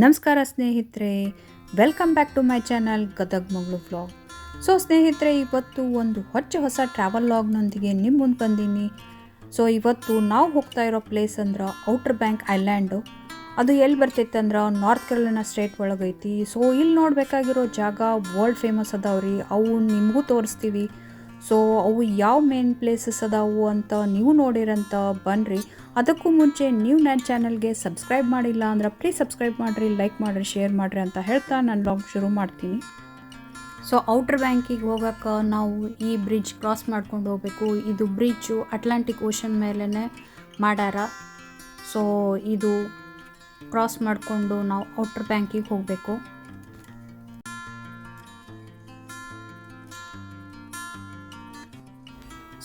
ನಮಸ್ಕಾರ ಸ್ನೇಹಿತರೆ, welcome back to my channel Gadag ಮಗಳು ವ್ಲಾಗ್. ಸೊ ಸ್ನೇಹಿತರೆ, ಇವತ್ತು ಒಂದು ಹೊಸ ಟ್ರಾವೆಲ್ ವ್ಲಾಗ್ನೊಂದಿಗೆ ನಿಮ್ಮ ಮುಂದೆ ಬಂದೀನಿ. ಸೊ ಇವತ್ತು ನಾವು ಹೋಗ್ತಾ ಇರೋ ಪ್ಲೇಸ್ ಅಂದ್ರೆ ಔಟರ್ ಬ್ಯಾಂಕ್ ಐಲ್ಯಾಂಡು. ಅದು ಎಲ್ಲಿ ಬರ್ತೈತೆ ಅಂದ್ರೆ ನಾರ್ತ್ ಕೆರೋಲಿನಾ ಸ್ಟೇಟ್ ಒಳಗೈತಿ. ಸೊ ಇಲ್ಲಿ ನೋಡಬೇಕಾಗಿರೋ ಜಾಗ ವರ್ಲ್ಡ್ ಫೇಮಸ್ ಅದಾವ್ರಿ, ಅವು ನಿಮಗೂ ತೋರಿಸ್ತೀವಿ. ಸೊ ಅವು ಯಾವ ಮೇನ್ ಪ್ಲೇಸಸ್ ಅದಾವು ಅಂತ ನೀವು ನೋಡಿರಂತ ಬನ್ನಿರಿ. ಅದಕ್ಕೂ ಮುಂಚೆ ನೀವು ನನ್ನ ಚಾನಲ್ಗೆ ಸಬ್ಸ್ಕ್ರೈಬ್ ಮಾಡಿಲ್ಲ ಅಂದ್ರೆ ಪ್ಲೀಸ್ ಸಬ್ಸ್ಕ್ರೈಬ್ ಮಾಡಿರಿ, ಲೈಕ್ ಮಾಡಿರಿ, ಶೇರ್ ಮಾಡಿರಿ ಅಂತ ಹೇಳ್ತಾ ನಾನು ವ್ಲಾಗ್ ಶುರು ಮಾಡ್ತೀನಿ. ಸೊ ಔಟರ್ ಬ್ಯಾಂಕಿಗೆ ಹೋಗೋಕೆ ನಾವು ಈ ಬ್ರಿಡ್ಜ್ ಕ್ರಾಸ್ ಮಾಡ್ಕೊಂಡು ಹೋಗಬೇಕು. ಇದು ಬ್ರಿಡ್ಜು ಅಟ್ಲಾಂಟಿಕ್ ಓಷನ್ ಮೇಲೇ ಮಾಡ್ಯಾರ. ಸೊ ಇದು ಕ್ರಾಸ್ ಮಾಡಿಕೊಂಡು ನಾವು ಔಟರ್ ಬ್ಯಾಂಕಿಗೆ ಹೋಗಬೇಕು.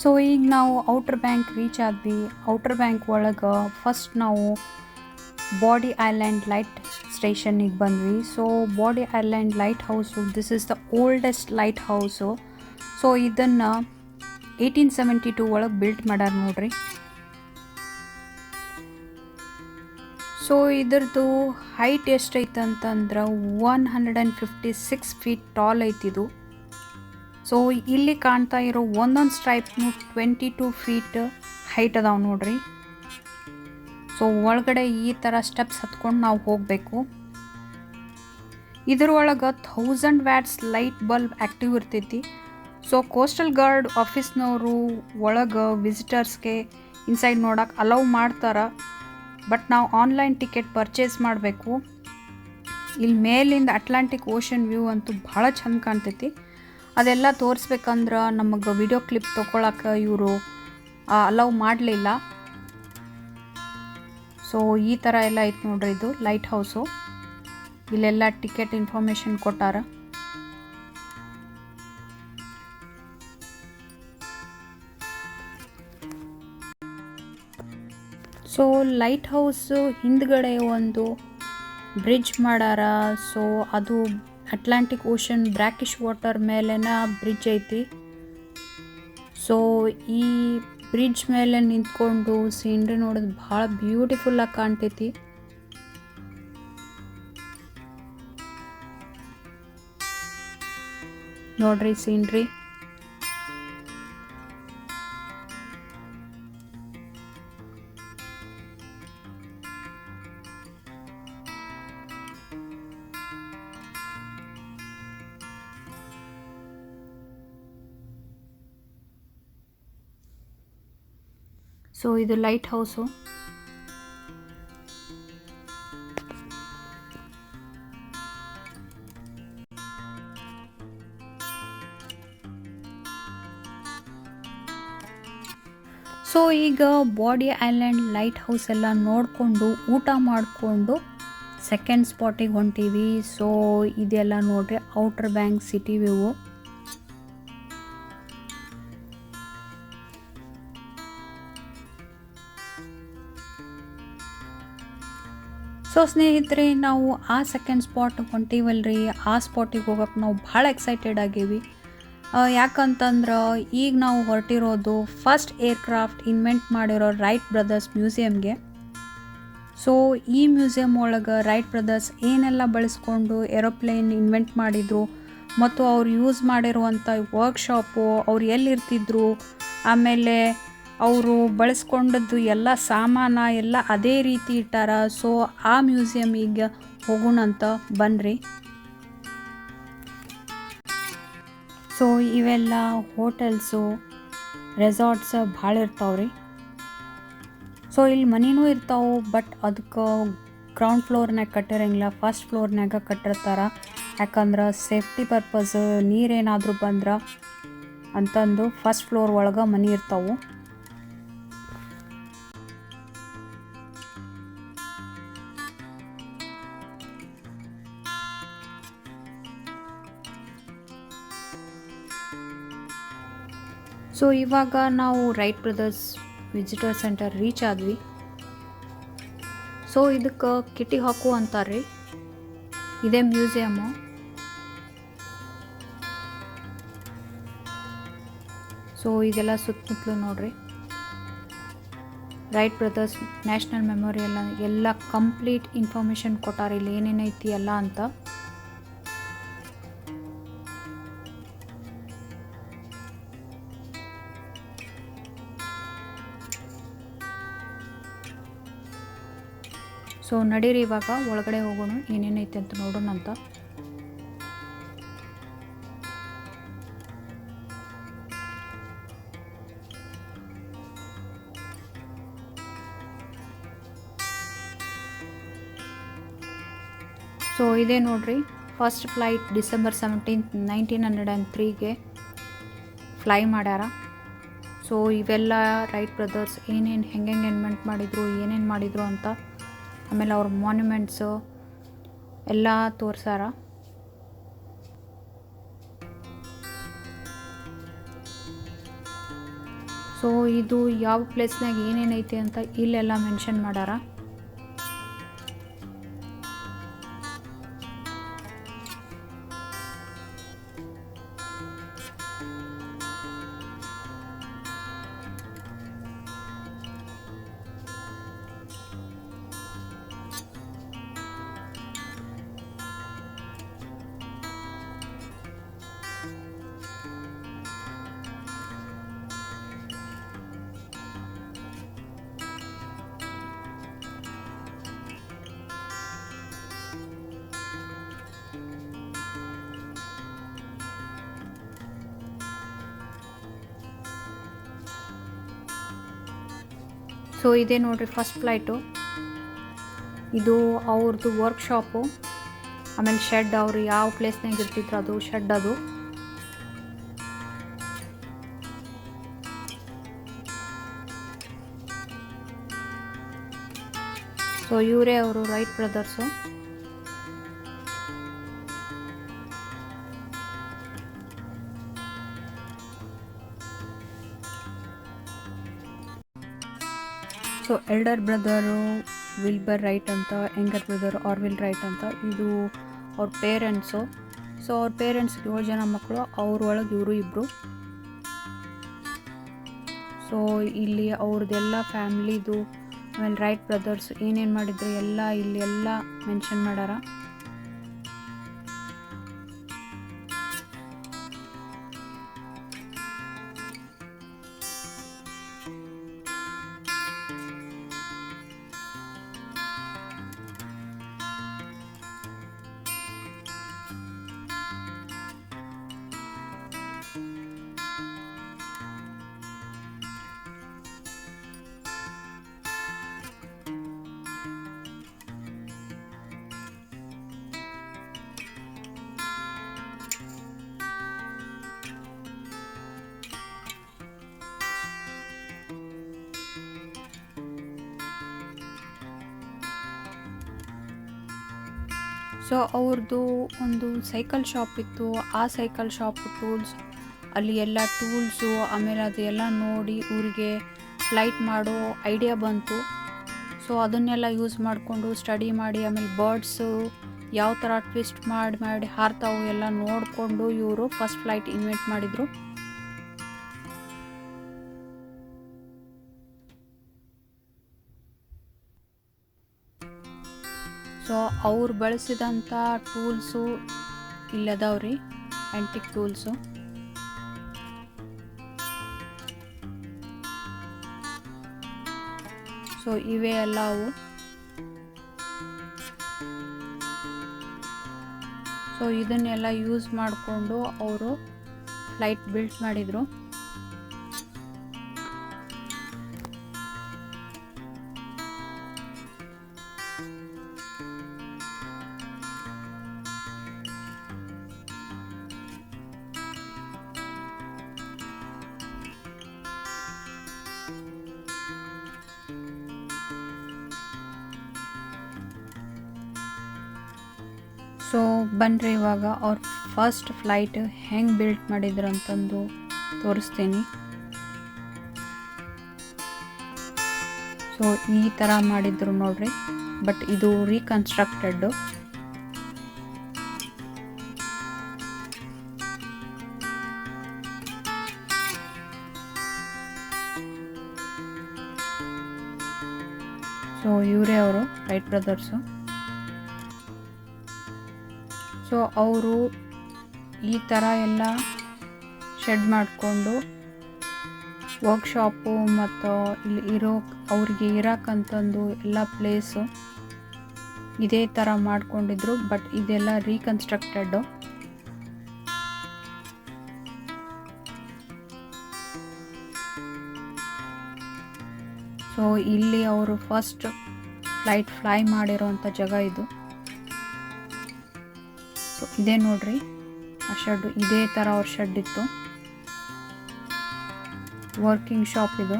ಸೊ ಈಗ ನಾವು ಔಟರ್ ಬ್ಯಾಂಕ್ ರೀಚ್ ಆದ್ವಿ. ಔಟರ್ ಬ್ಯಾಂಕ್ ಒಳಗೆ ಫಸ್ಟ್ ನಾವು ಬಾಡಿ ಐಲ್ಯಾಂಡ್ ಲೈಟ್ ಸ್ಟೇಷನ್ನಿಗೆ ಬಂದ್ವಿ. So body island light house, this is the oldest light house. So ಇದನ್ನು 1872 ಒಳಗೆ ಬಿಲ್ಟ್ ಮಾಡ್ಯಾರ ನೋಡ್ರಿ. ಸೊ ಇದ್ರದ್ದು ಹೈಟ್ ಎಷ್ಟೈತೆ ಅಂತಂದ್ರೆ 156 ಫೀಟ್ ಟಾಲ್ ಐತಿದು. ಸೊ ಇಲ್ಲಿ ಕಾಣ್ತಾ ಇರೋ ಒಂದೊಂದು ಸ್ಟ್ರೈಪ್ನು 22 ಫೀಟ್ ಹೈಟ್ ಅದಾವೆ ನೋಡ್ರಿ. ಸೊ ಒಳಗಡೆ ಈ ಥರ ಸ್ಟೆಪ್ಸ್ ಹತ್ಕೊಂಡು ನಾವು ಹೋಗಬೇಕು. ಇದ್ರೊಳಗೆ 1000 ವ್ಯಾಟ್ಸ್ ಲೈಟ್ ಬಲ್ಬ್ ಆ್ಯಕ್ಟಿವ್ ಇರ್ತೈತಿ. ಸೊ ಕೋಸ್ಟಲ್ ಗಾರ್ಡ್ ಆಫೀಸ್ನವರು ಒಳಗೆ ವಿಸಿಟರ್ಸ್ಗೆ ಇನ್ಸೈಡ್ ನೋಡೋಕೆ ಅಲೌ ಮಾಡ್ತಾರೆ. ಬಟ್ ನಾವು ಆನ್ಲೈನ್ ಟಿಕೆಟ್ ಪರ್ಚೇಸ್ ಮಾಡಬೇಕು. ಇಲ್ಲಿ ಮೇಲಿಂದ ಅಟ್ಲಾಂಟಿಕ್ ಓಷನ್ ವ್ಯೂ ಅಂತೂ ಭಾಳ ಚಂದ ಕಾಣ್ತೈತಿ. ಅದೆಲ್ಲ ತೋರಿಸ್ಬೇಕಂದ್ರೆ ನಮಗೆ ವಿಡಿಯೋ ಕ್ಲಿಪ್ ತೊಗೊಳಕ್ಕೆ ಇವರು ಅಲೌ ಮಾಡಲಿಲ್ಲ. ಸೊ ಈ ಥರ ಎಲ್ಲ ಐತೆ ನೋಡ್ರಿ, ಇದು ಲೈಟ್ ಹೌಸು. ಇಲ್ಲೆಲ್ಲ ಟಿಕೆಟ್ ಇನ್ಫಾರ್ಮೇಷನ್ ಕೊಟ್ಟಾರ. ಸೊ ಲೈಟ್ ಹೌಸು ಹಿಂದ್ಗಡೆ ಒಂದು ಬ್ರಿಡ್ಜ್ ಮಾಡ್ಯಾರ. ಸೊ ಅದು ಅಟ್ಲಾಂಟಿಕ್ ಓಷನ್ ಬ್ರ್ಯಾಕಿಶ್ ವಾಟರ್ ಮೇಲಿನ ಬ್ರಿಡ್ಜ್ ಐತಿ. ಸೊ ಈ ಬ್ರಿಡ್ಜ್ ಮೇಲೆ ನಿಂತ್ಕೊಂಡು ಸೀನ್ರಿ ನೋಡೋದು ಭಾಳ ಬ್ಯೂಟಿಫುಲ್ಲಾಗಿ ಕಾಣ್ತೈತಿ. ನೋಡ್ರಿ ಸೀನ್ರಿ. ಸೊ ಇದು ಲೈಟ್ ಹೌಸು. ಸೊ ಈಗ ಬಾಡಿ ಐಲ್ಯಾಂಡ್ ಲೈಟ್ ಹೌಸ್ ಎಲ್ಲ ನೋಡಿಕೊಂಡು ಊಟ ಮಾಡಿಕೊಂಡು ಸೆಕೆಂಡ್ ಸ್ಪಾಟಿಗೆ ಹೊಂಟೀವಿ. ಸೊ ಇದೆಲ್ಲ ನೋಡ್ರಿ outer bank city view. So ಸ್ನೇಹಿತರೆ, ನಾವು ಆ ಸೆಕೆಂಡ್ ಸ್ಪಾಟ್ ಹೊಂಟೀವಲ್ರಿ, ಆ ಸ್ಪಾಟಿಗೆ ಹೋಗೋಕೆ ನಾವು ಭಾಳ ಎಕ್ಸೈಟೆಡ್ ಆಗೀವಿ. ಯಾಕಂತಂದ್ರೆ ಈಗ ನಾವು ಹೊರಟಿರೋದು ಫಸ್ಟ್ ಏರ್ಕ್ರಾಫ್ಟ್ ಇನ್ವೆಂಟ್ ಮಾಡಿರೋ ರೈಟ್ ಬ್ರದರ್ಸ್ ಮ್ಯೂಸಿಯಮ್ಗೆ. ಸೊ ಈ ಮ್ಯೂಸಿಯಮ್ ಒಳಗೆ ರೈಟ್ ಬ್ರದರ್ಸ್ ಏನೆಲ್ಲ ಬಳಸ್ಕೊಂಡು ಏರೋಪ್ಲೇನ್ ಇನ್ವೆಂಟ್ ಮಾಡಿದರು ಮತ್ತು ಅವ್ರು ಯೂಸ್ ಮಾಡಿರುವಂಥ ವರ್ಕ್ಶಾಪು, ಅವ್ರು ಎಲ್ಲಿರ್ತಿದ್ರು, ಆಮೇಲೆ ಅವರು ಬಳಸ್ಕೊಂಡದ್ದು ಎಲ್ಲ ಸಾಮಾನ ಎಲ್ಲ ಅದೇ ರೀತಿ ಇಟ್ಟಾರ. ಸೊ ಆ ಮ್ಯೂಸಿಯಮಿಗೆ ಹೋಗೋಣಂತ ಬನ್ನಿರಿ. ಸೊ ಇವೆಲ್ಲ ಹೋಟೆಲ್ಸು, ರೆಸಾರ್ಟ್ಸ್ ಭಾಳ ಇರ್ತಾವ್ರಿ. ಸೊ ಇಲ್ಲಿ ಮನಿನೂ ಇರ್ತಾವೆ, ಬಟ್ ಅದಕ್ಕೆ ಗ್ರೌಂಡ್ ಫ್ಲೋರ್ನಾಗ ಕಟ್ಟಿರಂಗಿಲ್ಲ, ಫಸ್ಟ್ ಫ್ಲೋರ್ನಾಗ ಕಟ್ಟಿರ್ತಾರೆ. ಯಾಕಂದ್ರೆ ಸೇಫ್ಟಿ ಪರ್ಪಸ್, ನೀರೇನಾದರೂ ಬಂದ್ರೆ ಅಂತಂದು ಫಸ್ಟ್ ಫ್ಲೋರ್ ಒಳಗೆ ಮನೆ ಇರ್ತಾವೆ. ಸೊ ಇವಾಗ ನಾವು Wright brothers visitor centre reach ಆದ್ವಿ. ಸೊ ಇದಕ್ಕೆ ಕಿಟಿ ಹಾಕು ಅಂತಾರೆ. ಇದೇ ಮ್ಯೂಸಿಯಮ್ಮು. ಸೊ ಇದೆಲ್ಲ ಸುತ್ತಮುತ್ತಲು ನೋಡ್ರಿ ರೈಟ್ ಬ್ರದರ್ಸ್ ನ್ಯಾಷನಲ್ ಮೆಮೋರಿಯಲ್ ಎಲ್ಲ ಕಂಪ್ಲೀಟ್ ಇನ್ಫಾರ್ಮೇಷನ್ ಕೊಟ್ಟಾರ ಇಲ್ಲಿ ಏನೇನೈತಿ ಎಲ್ಲ ಅಂತ. ಸೊ ನಡೀರಿ ಇವಾಗ ಒಳಗಡೆ ಹೋಗೋಣ, ಏನೇನೈತೆ ಅಂತ ನೋಡೋಣ ಅಂತ. ಸೊ ಇದೇ ನೋಡ್ರಿ, ಫಸ್ಟ್ ಫ್ಲೈಟ್ ಡಿಸೆಂಬರ್ 17, 1903ಗೆ ಫ್ಲೈ ಮಾಡ್ಯಾರ. ಸೊ ಇವೆಲ್ಲ ರೈಟ್ ಬ್ರದರ್ಸ್ ಏನೇನು ಹೆಂಗೆ ಇನ್ವೆಂಟ್ ಮಾಡಿದರು, ಏನೇನು ಮಾಡಿದರು ಅಂತ, ಆಮೇಲೆ ಅವ್ರ ಮಾನ್ಯುಮೆಂಟ್ಸು ಎಲ್ಲ ತೋರ್ಸಾರ. ಸೊ ಇದು ಯಾವ ಪ್ಲೇಸ್ನಾಗ ಏನೇನೈತಿ ಅಂತ ಇಲ್ಲೆಲ್ಲ ಮೆನ್ಷನ್ ಮಾಡ್ಯಾರ. ಸೊ ಇದೇ ನೋಡ್ರಿ ಫಸ್ಟ್ ಫ್ಲೈಟು. ಇದು ಅವ್ರದ್ದು ವರ್ಕ್ಶಾಪು, ಆಮೇಲೆ ಶೆಡ್, ಅವರು ಯಾವ ಪ್ಲೇಸ್ನಾಗ ಇರ್ತಿದ್ರು ಅದು ಶೆಡ್ ಅದು. ಸೊ ಇವರೇ ಅವರು right brothers. So elder brother Wilber right ಅಂತ, ಯಂಗರ್ ಬ್ರದರ್ ಆರ್ವಿಲ್ ರೈಟ್ ಅಂತ. ಇದು ಅವ್ರ ಪೇರೆಂಟ್ಸು. ಸೊ ಅವ್ರ ಪೇರೆಂಟ್ಸ್ 7 ಜನ ಮಕ್ಕಳು, ಅವ್ರೊಳಗೆ ಇವರು ಇಬ್ಬರು. ಸೊ ಇಲ್ಲಿ ಅವ್ರದ್ದೆಲ್ಲ ಫ್ಯಾಮ್ಲಿದು, ಆಮೇಲೆ ರೈಟ್ ಬ್ರದರ್ಸ್ ಏನೇನು ಮಾಡಿದ್ರು ಎಲ್ಲ ಇಲ್ಲಿ ಎಲ್ಲ ಮೆನ್ಷನ್ ಮಾಡ್ಯಾರ. ಸೊ ಅವ್ರದ್ದು ಒಂದು ಸೈಕಲ್ ಶಾಪ್ ಇತ್ತು. ಆ ಸೈಕಲ್ ಶಾಪ್ ಟೂಲ್ಸ್, ಅಲ್ಲಿ ಎಲ್ಲ ಟೂಲ್ಸು, ಆಮೇಲೆ ಅದೆಲ್ಲ ನೋಡಿ ಊರಿಗೆ ಫ್ಲೈಟ್ ಮಾಡೋ ಐಡಿಯಾ ಬಂತು. ಸೊ ಅದನ್ನೆಲ್ಲ ಯೂಸ್ ಮಾಡಿಕೊಂಡು ಸ್ಟಡಿ ಮಾಡಿ, ಆಮೇಲೆ ಬರ್ಡ್ಸು ಯಾವ ಥರ ಟ್ವಿಸ್ಟ್ ಮಾಡಿ ಹಾರ್ತಾವು ಎಲ್ಲ ನೋಡಿಕೊಂಡು ಇವರು ಫಸ್ಟ್ ಫ್ಲೈಟ್ ಇನ್ವೆಂಟ್ ಮಾಡಿದರು. ಸೊ ಅವ್ರು ಬಳಸಿದಂಥ ಟೂಲ್ಸು ಇಲ್ಲದವ್ರಿ, ಆ್ಯಂಟಿಕ್ ಟೂಲ್ಸು. ಸೊ ಇವೇ ಎಲ್ಲ ಅವು. ಸೊ ಇದನ್ನೆಲ್ಲ ಯೂಸ್ ಮಾಡಿಕೊಂಡು ಅವರು ಫ್ಲೈಟ್ ಬಿಲ್ಡ್ ಮಾಡಿದರು. ಸೊ ಬನ್ನಿರಿ ಇವಾಗ ಅವ್ರ ಫಸ್ಟ್ ಫ್ಲೈಟ್ ಹೆಂಗೆ ಬಿಲ್ಡ್ ಮಾಡಿದ್ರು ಅಂತಂದು ತೋರಿಸ್ತೀನಿ. ಸೊ ಈ ಥರ ಮಾಡಿದ್ರು ನೋಡ್ರಿ, ಬಟ್ ಇದು ರೀಕನ್ಸ್ಟ್ರಕ್ಟೆಡ್. ಇವರೇ ಅವರು ರೈಟ್ ಬ್ರದರ್ಸು. ಸೊ ಅವರು ಈ ಥರ ಎಲ್ಲ ಶೆಡ್ ಮಾಡಿಕೊಂಡು ವರ್ಕ್ಶಾಪು ಮತ್ತು ಇಲ್ಲಿ ಅವ್ರಿಗೆ ಇರೋಕ್ಕಂತಂದು ಎಲ್ಲ ಪ್ಲೇಸು ಇದೇ ಥರ ಮಾಡ್ಕೊಂಡಿದ್ರು. ಬಟ್ ಇದೆಲ್ಲ ರೀಕನ್ಸ್ಟ್ರಕ್ಟೆಡ್ಡು. ಸೊ ಇಲ್ಲಿ ಅವರು ಫಸ್ಟ್ ಫ್ಲೈ ಮಾಡಿರೋಂಥ ಜಾಗ ಇದು. ಸೊ ಇದೇ ನೋಡ್ರಿ ಆ ಶೆಡ್. ಇದೇ ಥರ ಅವ್ರ ಶೆಡ್ ಇತ್ತು. ವರ್ಕಿಂಗ್ ಶಾಪ್ ಇದು,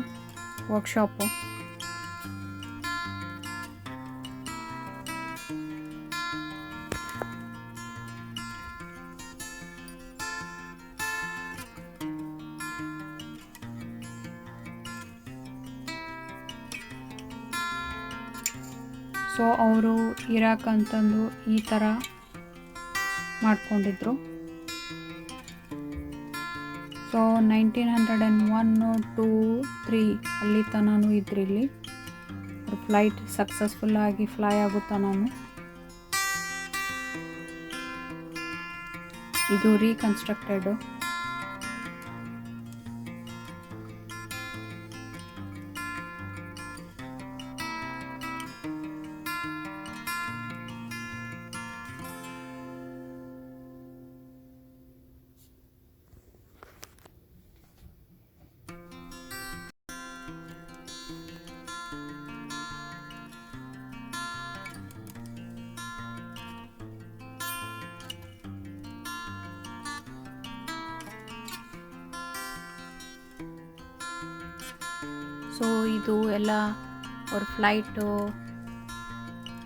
ವರ್ಕ್ಶಾಪು. ಸೊ ಅವರು ಇರಾಕಂತಂದು ಈ ಥರ ಮಾಡ್ಕೊಂಡಿದ್ರು. ಸೊ 1901, 2, 3 ಅಲ್ಲಿ ತನೂ ಇದ್ರು ಇಲ್ಲಿ. ಫ್ಲೈಟ್ ಸಕ್ಸಸ್ಫುಲ್ಲಾಗಿ ಫ್ಲೈ ಆಗುತ್ತಾ ನಾನು. ಇದು ರೀಕನ್ಸ್ಟ್ರಕ್ಟೆಡು. ಸೊ ಇದು ಎಲ್ಲ ಅವ್ರ flight,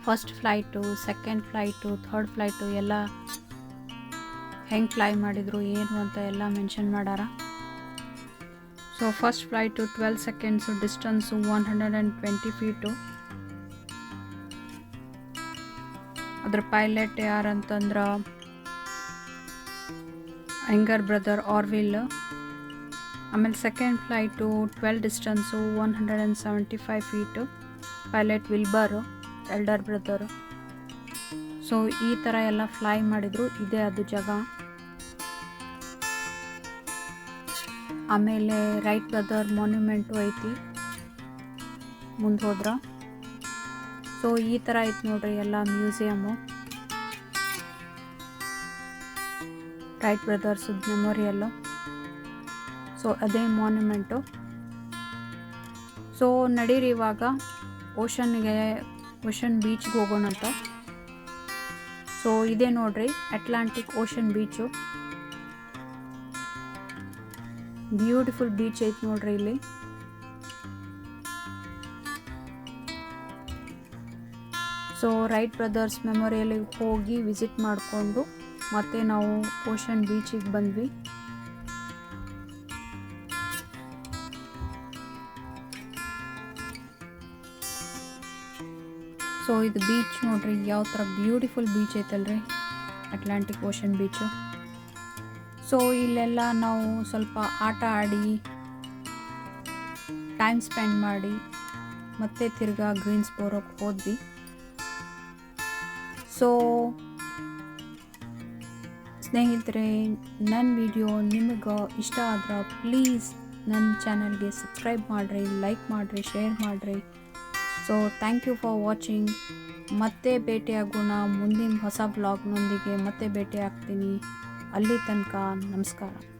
first flight, second flight, third flight ಎಲ್ಲ ಹೆಂಗೆ ಫ್ಲೈ ಮಾಡಿದರು ಏನು ಅಂತ ಎಲ್ಲ ಮೆನ್ಷನ್ ಮಾಡ್ಯಾರ. So first flight 12 seconds, distance 120 feet. ಅದ್ರ ಪೈಲಟ್ ಯಾರಂತಂದ್ರೆ ಯಂಗರ್ ಬ್ರದರ್ ಆರ್ವಿಲ್. ಆಮೇಲೆ second flight 12 distance 175 feet, pilot Wilbur elder brother. So ಈ ಥರ ಎಲ್ಲ ಫ್ಲೈ ಮಾಡಿದರು. ಇದೇ ಅದು ಜಾಗ. ಆಮೇಲೆ ರೈಟ್ ಬ್ರದರ್ ಮಾನ್ಯುಮೆಂಟು ಐತಿ ಮುಂದೆ ಹೋದ್ರೆ. ಸೊ ಈ ಥರ ಐತೆ ನೋಡ್ರಿ ಎಲ್ಲ ಮ್ಯೂಸಿಯಮ್ಮು, ರೈಟ್ ಬ್ರದರ್ಸ್ ಮೆಮೋರಿಯಲ್ಲು. ಸೊ ಅದೇ ಮಾನ್ಯುಮೆಂಟು. ಸೊ ನಡೀರಿ ಇವಾಗ ಓಷನ್ ಬೀಚ್ಗೆ ಹೋಗೋಣಂತ. ಸೊ ಇದೇ ನೋಡ್ರಿ Atlantic ocean beach. Beautiful beach ಐತೆ ನೋಡ್ರಿ ಇಲ್ಲಿ. ಸೊ ರೈಟ್ ಬ್ರದರ್ಸ್ ಮೆಮೋರಿಯಲ್ಗೆ ಹೋಗಿ ವಿಸಿಟ್ ಮಾಡಿಕೊಂಡು ಮತ್ತೆ ನಾವು ಓಷನ್ ಬೀಚಿಗೆ ಬಂದ್ವಿ. ಸೊ ಇದು ಬೀಚ್ ನೋಡ್ರಿ ಯಾವ ಥರ ಬ್ಯೂಟಿಫುಲ್ ಬೀಚ್ ಐತಲ್ರಿ, ಅಟ್ಲಾಂಟಿಕ್ ಓಷನ್ ಬೀಚು. ಸೊ ಇಲ್ಲೆಲ್ಲ ನಾವು ಸ್ವಲ್ಪ ಆಟ ಆಡಿ ಟೈಮ್ ಸ್ಪೆಂಡ್ ಮಾಡಿ ಮತ್ತೆ ತಿರ್ಗಾ ಗ್ರೀನ್ಸ್ಬೋರೋಗೆ ಹೋದ್ವಿ. ಸೊ ಸ್ನೇಹಿತರೆ, ನನ್ನ ವಿಡಿಯೋ ನಿಮಗೆ ಇಷ್ಟ ಆದ್ರೆ ಪ್ಲೀಸ್ ನನ್ನ ಚಾನಲ್ಗೆ ಸಬ್ಸ್ಕ್ರೈಬ್ ಮಾಡಿರಿ, ಲೈಕ್ ಮಾಡಿರಿ, ಶೇರ್ ಮಾಡಿರಿ. So thank you for watching. ಮತ್ತೆ ಭೇಟಿಯಾಗೋಣ ಮುಂದಿನ ಹೊಸ ಬ್ಲಾಗ್ನೊಂದಿಗೆ. ಮತ್ತೆ ಭೇಟಿ ಆಗ್ತೀನಿ. ಅಲ್ಲಿ ತನಕ ನಮಸ್ಕಾರ.